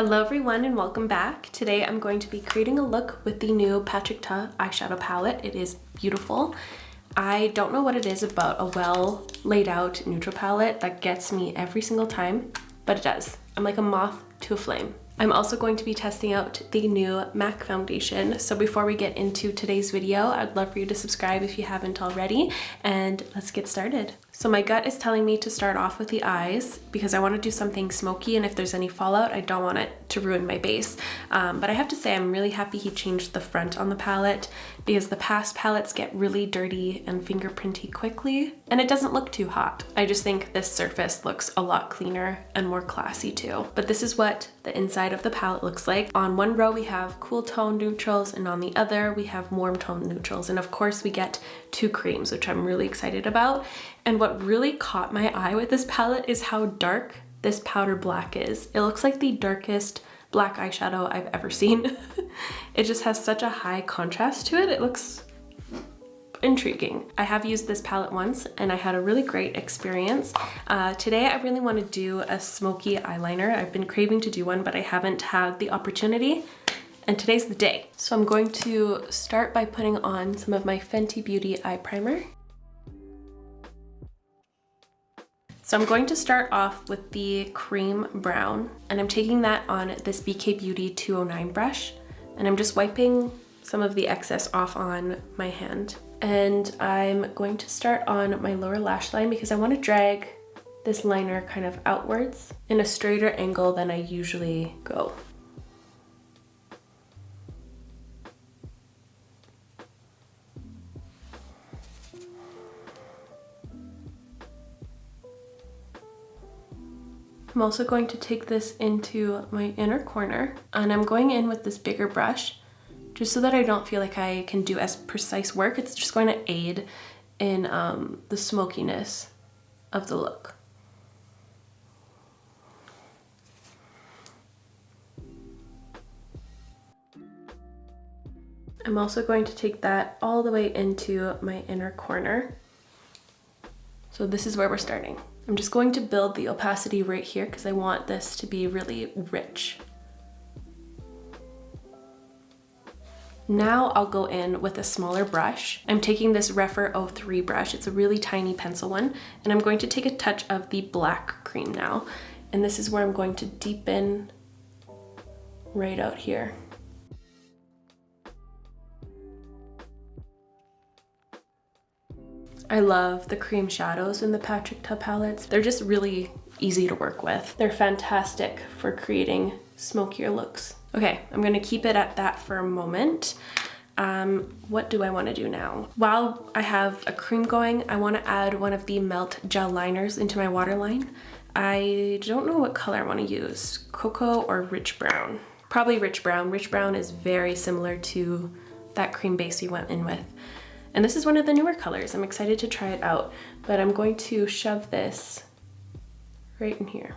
Hello everyone and welcome back. Today I'm going to be creating a look with the new Patrick Ta eyeshadow palette. It is beautiful. I don't know what it is about a well laid out neutral palette that gets me every single time, but it does. I'm like a moth to a flame. I'm also going to be testing out the new MAC foundation. So before we get into today's video, I'd love for you to subscribe if you haven't already, and let's get started. So my gut is telling me to start off with the eyes because I want to do something smoky, and if there's any fallout, I don't want it to ruin my base. But I have to say I'm really happy he changed the front on the palette because the past palettes get really dirty and fingerprinty quickly, and it doesn't look too hot. I just think this surface looks a lot cleaner and more classy too. But this is what the inside of the palette looks like. On one row we have cool tone neutrals, and on the other we have warm tone neutrals, and of course we get two creams, which I'm really excited about. And what really caught my eye with this palette is how dark this powder black is. It looks like the darkest black eyeshadow I've ever seen. It just has such a high contrast to it. It looks intriguing. I have used this palette once and I had a really great experience. Today I really want to do a smoky eyeliner. I've been craving to do one, but I haven't had the opportunity, and today's the day. So I'm going to start by putting on some of my Fenty Beauty eye primer. So I'm going to start off with the cream brown, and I'm taking that on this BK Beauty 209 brush, and I'm just wiping some of the excess off on my hand. And I'm going to start on my lower lash line because I want to drag this liner kind of outwards in a straighter angle than I usually go. I'm also going to take this into my inner corner, and I'm going in with this bigger brush just so that I don't feel like I can do as precise work. It's just going to aid in the smokiness of the look. I'm also going to take that all the way into my inner corner. So this is where we're starting. I'm just going to build the opacity right here because I want this to be really rich. Now I'll go in with a smaller brush. I'm taking this Refer 03 brush. It's a really tiny pencil one, and I'm going to take a touch of the black cream now. And this is where I'm going to deepen right out here. I love the cream shadows in the Patrick Ta palettes. They're just really easy to work with. They're fantastic for creating smokier looks. Okay, I'm gonna keep it at that for a moment. What do I wanna do now? While I have a cream going, I wanna add one of the Melt Gel Liners into my waterline. I don't know what color I wanna use, cocoa or rich brown. Probably rich brown. Rich brown is very similar to that cream base we went in with. And this is one of the newer colors. I'm excited to try it out, but I'm going to shove this right in here.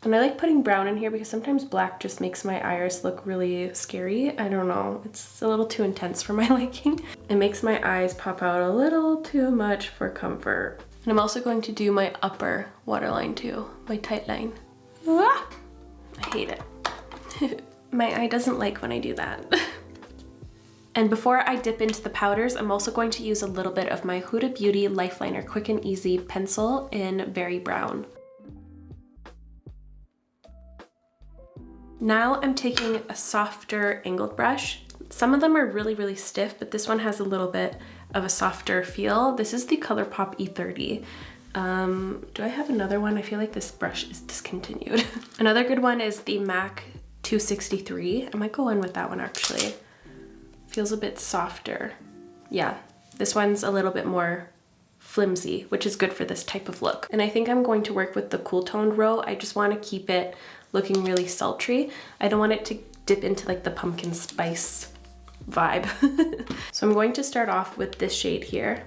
And I like putting brown in here because sometimes black just makes my iris look really scary. I don't know, it's a little too intense for my liking. It makes my eyes pop out a little too much for comfort. And I'm also going to do my upper waterline too, my tight line. Ah! I hate it. My eye doesn't like when I do that. And before I dip into the powders, I'm also going to use a little bit of my Huda Beauty Lifeliner Quick and Easy pencil in Very Brown. Now I'm taking a softer angled brush. Some of them are really, really stiff, but this one has a little bit of a softer feel. This is the ColourPop E30. Do I have another one? I feel like this brush is discontinued. Another good one is the MAC 263. I might go in with that one actually. Feels a bit softer. Yeah, this one's a little bit more flimsy, which is good for this type of look. And I think I'm going to work with the cool toned row. I just want to keep it looking really sultry. I don't want it to dip into like the pumpkin spice vibe. So I'm going to start off with this shade here.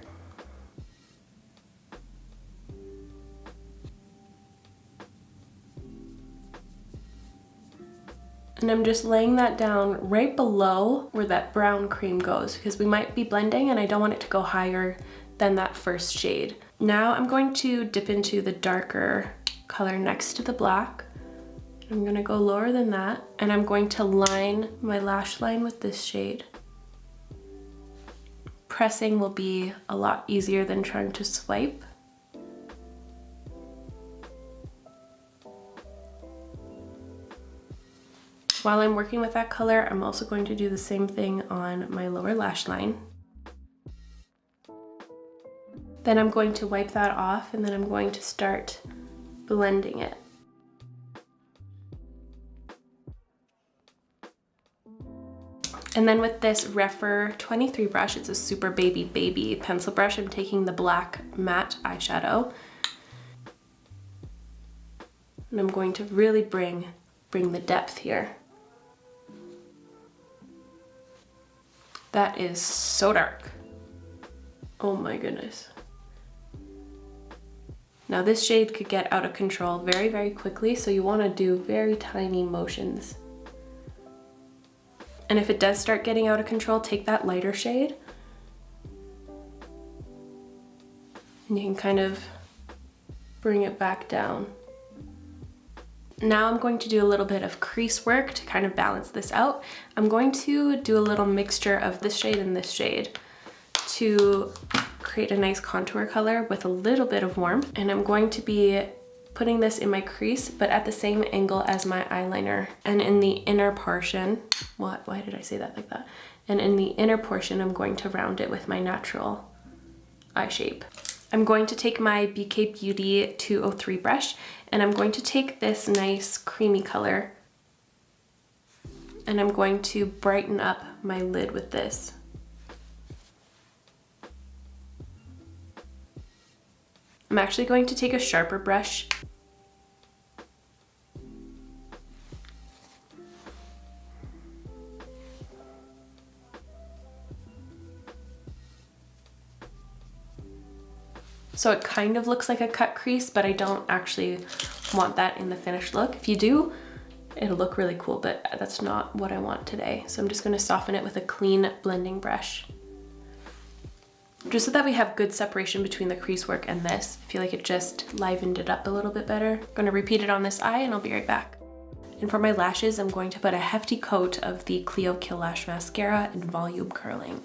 And I'm just laying that down right below where that brown cream goes because we might be blending and I don't want it to go higher than that first shade. Now I'm going to dip into the darker color next to the black. I'm gonna go lower than that, and I'm going to line my lash line with this shade. Pressing will be a lot easier than trying to swipe. While I'm working with that color, I'm also going to do the same thing on my lower lash line. Then I'm going to wipe that off, and then I'm going to start blending it. And then with this Refer 23 brush, it's a super baby pencil brush, I'm taking the black matte eyeshadow. And I'm going to really bring the depth here. That is so dark. Oh my goodness. Now this shade could get out of control very, very quickly, so you want to do very tiny motions. And if it does start getting out of control, take that lighter shade. And you can kind of bring it back down. Now I'm going to do a little bit of crease work to kind of balance this out. I'm going to do a little mixture of this shade and this shade to create a nice contour color with a little bit of warmth. And I'm going to be putting this in my crease, but at the same angle as my eyeliner. And in the inner portion, why did I say that like that? And in the inner portion, I'm going to round it with my natural eye shape. I'm going to take my BK Beauty 203 brush, and I'm going to take this nice creamy color, and I'm going to brighten up my lid with this. I'm actually going to take a sharper brush. So it kind of looks like a cut crease, but I don't actually want that in the finished look. If you do, it'll look really cool, but that's not what I want today. So I'm just gonna soften it with a clean blending brush. Just so that we have good separation between the crease work and this. I feel like it just livened it up a little bit better. I'm gonna repeat it on this eye and I'll be right back. And for my lashes, I'm going to put a hefty coat of the Clio Kill Lash Mascara in volume curling.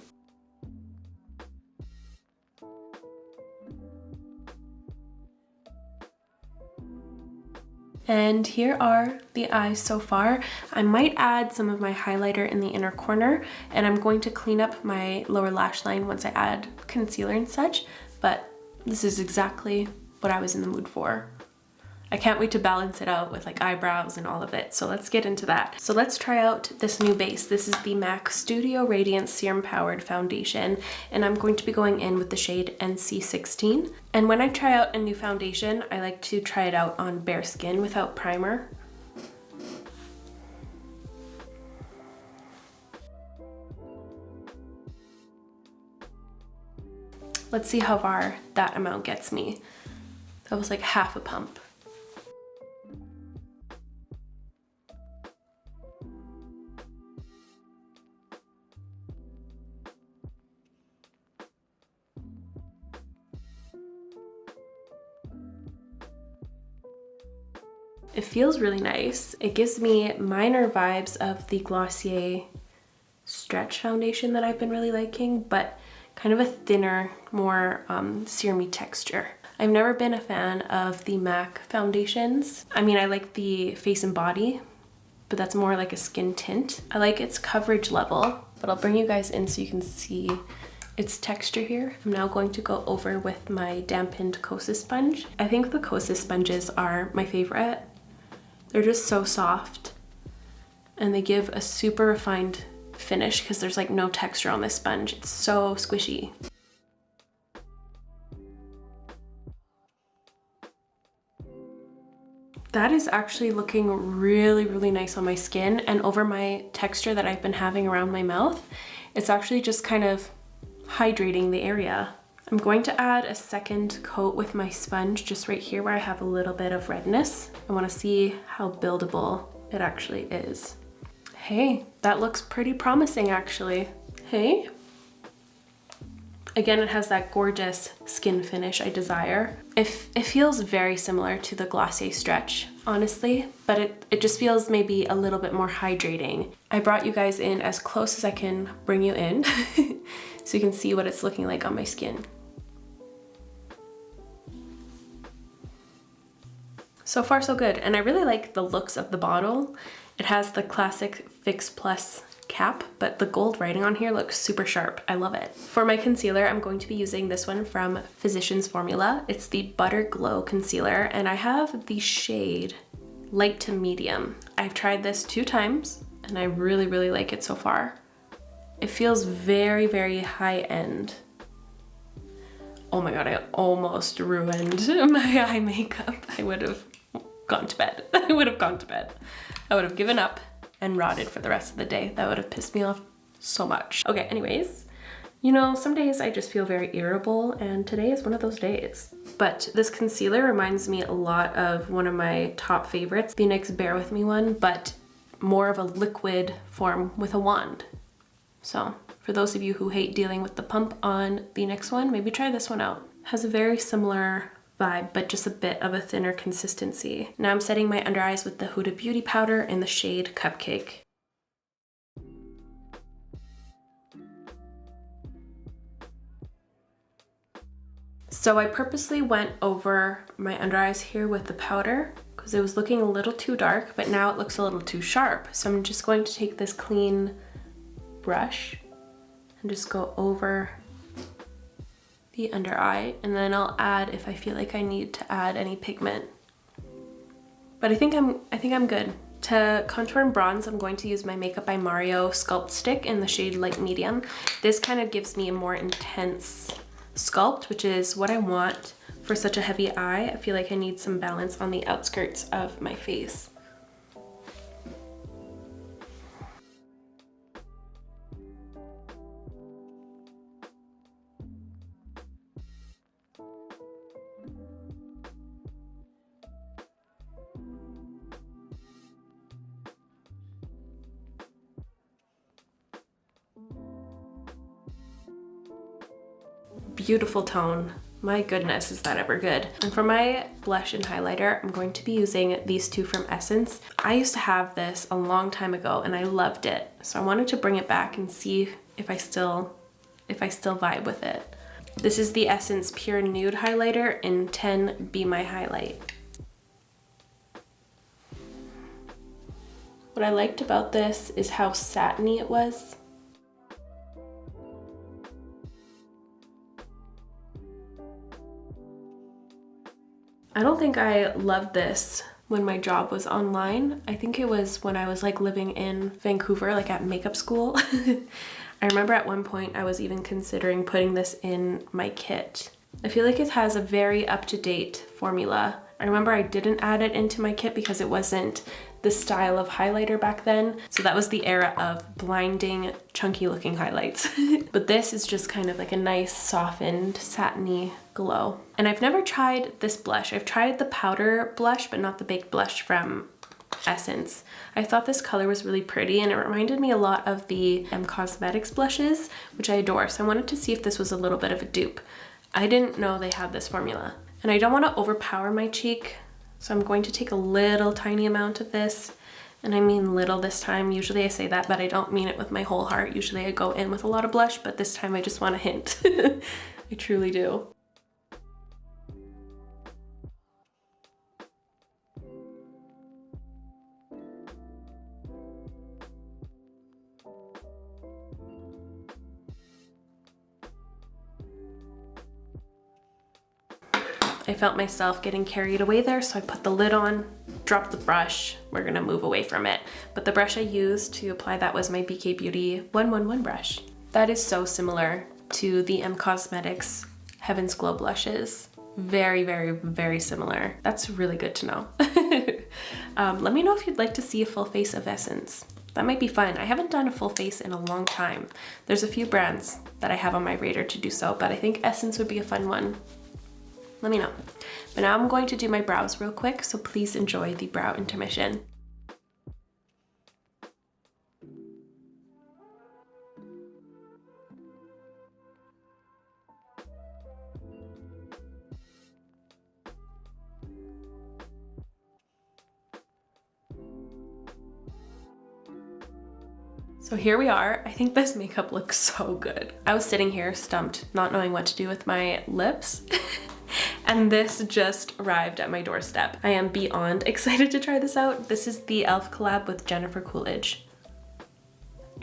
And here are the eyes so far. I might add some of my highlighter in the inner corner, and I'm going to clean up my lower lash line once I add concealer and such, but this is exactly what I was in the mood for. I can't wait to balance it out with like eyebrows and all of it, so let's get into that. So let's try out this new base. This is the MAC Studio Radiance Serum Powered Foundation, and I'm going to be going in with the shade NC16. And when I try out a new foundation, I like to try it out on bare skin without primer. Let's see how far that amount gets me. That was like half a pump. It feels really nice. It gives me minor vibes of the Glossier Stretch foundation that I've been really liking, but kind of a thinner, more serum-y texture. I've never been a fan of the MAC foundations. I mean, I like the Face and Body, but that's more like a skin tint. I like its coverage level, but I'll bring you guys in so you can see its texture here. I'm now going to go over with my dampened Kosas sponge. I think the Kosas sponges are my favorite. They're just so soft, and they give a super refined finish because there's like no texture on this sponge. It's so squishy. That is actually looking really, really nice on my skin, and over my texture that I've been having around my mouth. It's actually just kind of hydrating the area. I'm going to add a second coat with my sponge just right here where I have a little bit of redness. I want to see how buildable it actually is. Hey, that looks pretty promising actually. Hey? Again, it has that gorgeous skin finish I desire. It feels very similar to the Glossier Stretch honestly, but it just feels maybe a little bit more hydrating. I brought you guys in as close as I can bring you in so you can see what it's looking like on my skin. So far so good, and I really like the looks of the bottle. It has the classic Fix Plus cap, but the gold writing on here looks super sharp. I love it. For my concealer, I'm going to be using this one from Physicians Formula. It's the Butter Glow Concealer, and I have the shade Light to Medium. I've tried this 2 times, and I really, really like it so far. It feels very, very high-end. Oh my god, I almost ruined my eye makeup. I would have gone to bed. I would have gone to bed. I would have given up and rotted for the rest of the day. That would have pissed me off so much. Okay, anyways, you know, some days I just feel very irritable, and today is one of those days. But this concealer reminds me a lot of one of my top favorites, the NYX Bear With Me one, but more of a liquid form with a wand. So for those of you who hate dealing with the pump on the NYX one, maybe try this one out. It has a very similar vibe, but just a bit of a thinner consistency. Now I'm setting my under eyes with the Huda Beauty powder in the shade Cupcake. So I purposely went over my under eyes here with the powder because it was looking a little too dark, but now it looks a little too sharp. So I'm just going to take this clean brush and just go over the under eye, and then I'll add if I feel like I need to add any pigment. But I think I'm good. To contour and bronze, I'm going to use my Makeup by Mario Sculpt stick in the shade Light Medium. This kind of gives me a more intense sculpt, which is what I want for such a heavy eye. I feel like I need some balance on the outskirts of my face. Beautiful tone. My goodness, is that ever good. And for my blush and highlighter, I'm going to be using these 2 from Essence. I used to have this a long time ago and I loved it. So I wanted to bring it back and see if I still vibe with it. This is the Essence Pure Nude highlighter in 10 Be My Highlight. What I liked about this is how satiny it was. I don't think I loved this when my job was online. I think it was when I was like living in Vancouver, like at makeup school. I remember at one point I was even considering putting this in my kit. I feel like it has a very up-to-date formula. I remember I didn't add it into my kit because it wasn't the style of highlighter back then. So that was the era of blinding, chunky looking highlights. But this is just kind of like a nice, softened, satiny glow. And I've never tried this blush. I've tried the powder blush, but not the baked blush from Essence. I thought this color was really pretty and it reminded me a lot of the Cosmetics blushes, which I adore. So I wanted to see if this was a little bit of a dupe. I didn't know they had this formula. And I don't want to overpower my cheek, so I'm going to take a little tiny amount of this. And I mean little this time. Usually I say that, but I don't mean it with my whole heart. Usually I go in with a lot of blush, but this time I just want a hint. I truly do. I felt myself getting carried away there, so I put the lid on, dropped the brush. We're gonna move away from it. But the brush I used to apply that was my BK Beauty 111 brush. That is so similar to the Cosmetics Heaven's Glow blushes. Very, very, very similar. That's really good to know. Let me know if you'd like to see a full face of Essence. That might be fun. I haven't done a full face in a long time. There's a few brands that I have on my radar to do so, but I think Essence would be a fun one. Let me know. But now I'm going to do my brows real quick, so please enjoy the brow intermission. So here we are. I think this makeup looks so good. I was sitting here stumped, not knowing what to do with my lips. And this just arrived at my doorstep. I am beyond excited to try this out. This is the e.l.f. collab with Jennifer Coolidge.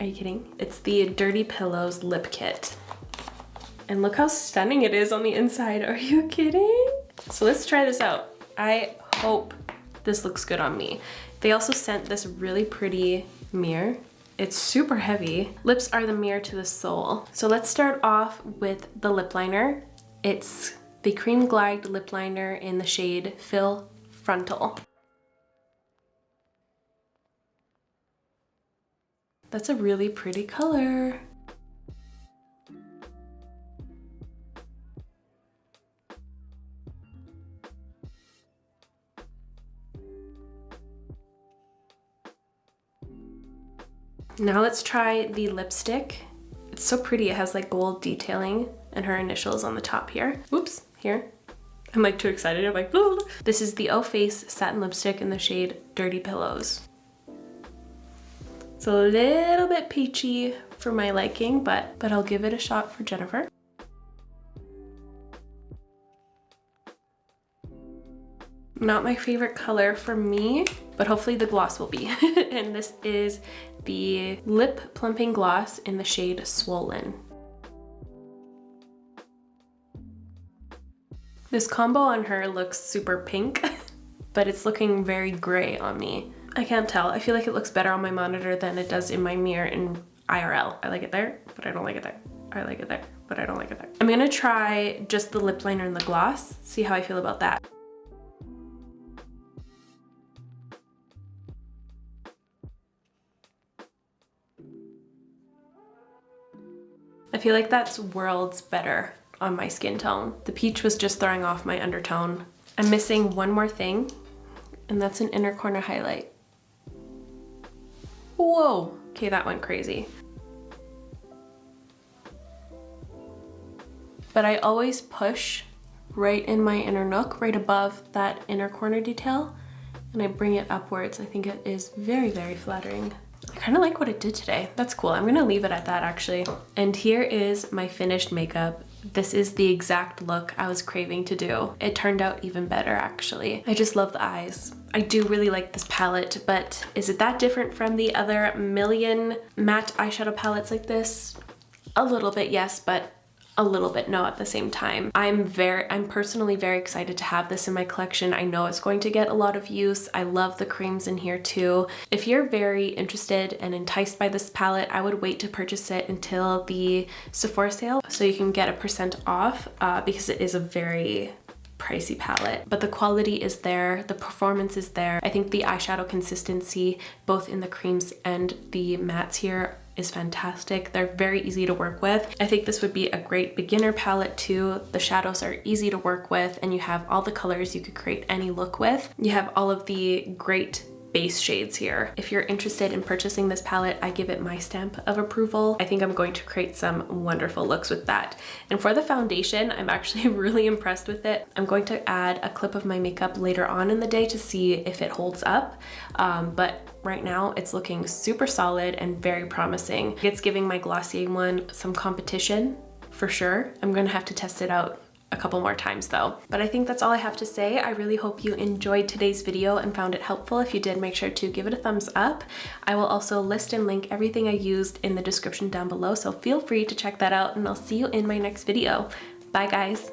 Are you kidding? It's the Dirty Pillows lip kit. And look how stunning it is on the inside. Are you kidding? So let's try this out. I hope this looks good on me. They also sent this really pretty mirror. It's super heavy. Lips are the mirror to the soul. So let's start off with the lip liner. It's the Cream Glide lip liner in the shade Fill Frontal. That's a really pretty color. Now let's try the lipstick. It's so pretty. It has like gold detailing and her initials on the top here. Oops, here. I'm like too excited. I'm like, ooh. This is the O-Face satin lipstick in the shade Dirty Pillows. It's a little bit peachy for my liking, but I'll give it a shot for Jennifer. Not my favorite color for me, but hopefully the gloss will be. And this is the Lip Plumping Gloss in the shade Swollen. This combo on her looks super pink, but it's looking very gray on me. I can't tell. I feel like it looks better on my monitor than it does in my mirror in IRL. I like it there, but I don't like it there. I like it there, but I don't like it there. I'm gonna try just the lip liner and the gloss, see how I feel about that. I feel like that's worlds better on my skin tone. The peach was just throwing off my undertone. I'm missing one more thing, and that's an inner corner highlight. Whoa, okay, that went crazy. But I always push right in my inner nook, right above that inner corner detail, and I bring it upwards. I think it is very, very flattering. I kind of like what it did today. That's cool. I'm gonna leave it at that actually. And here is my finished makeup. This is the exact look I was craving to do. It turned out even better actually. I just love the eyes. I do really like this palette, but is it that different from the other million matte eyeshadow palettes like this? A little bit, yes, but a little bit no at the same time. I'm personally very excited to have this in my collection. I know it's going to get a lot of use. I love the creams in here too. If you're very interested and enticed by this palette, I would wait to purchase it until the Sephora sale so you can get a % off because it is a very pricey palette, but the quality is there, the performance is there. I think the eyeshadow consistency both in the creams and the mattes here is fantastic. They're very easy to work with. I think this would be a great beginner palette too. The shadows are easy to work with and you have all the colors you could create any look with. You have all of the great base shades here. If you're interested in purchasing this palette, I give it my stamp of approval. I think I'm going to create some wonderful looks with that. And for the foundation, I'm actually really impressed with it. I'm going to add a clip of my makeup later on in the day to see if it holds up. But right now it's looking super solid and very promising. It's giving my Glossier one some competition for sure. I'm gonna have to test it out a couple more times though. But I think that's all I have to say. I really hope you enjoyed today's video and found it helpful. If you did, make sure to give it a thumbs up. I will also list and link everything I used in the description down below, so feel free to check that out and I'll see you in my next video. Bye guys.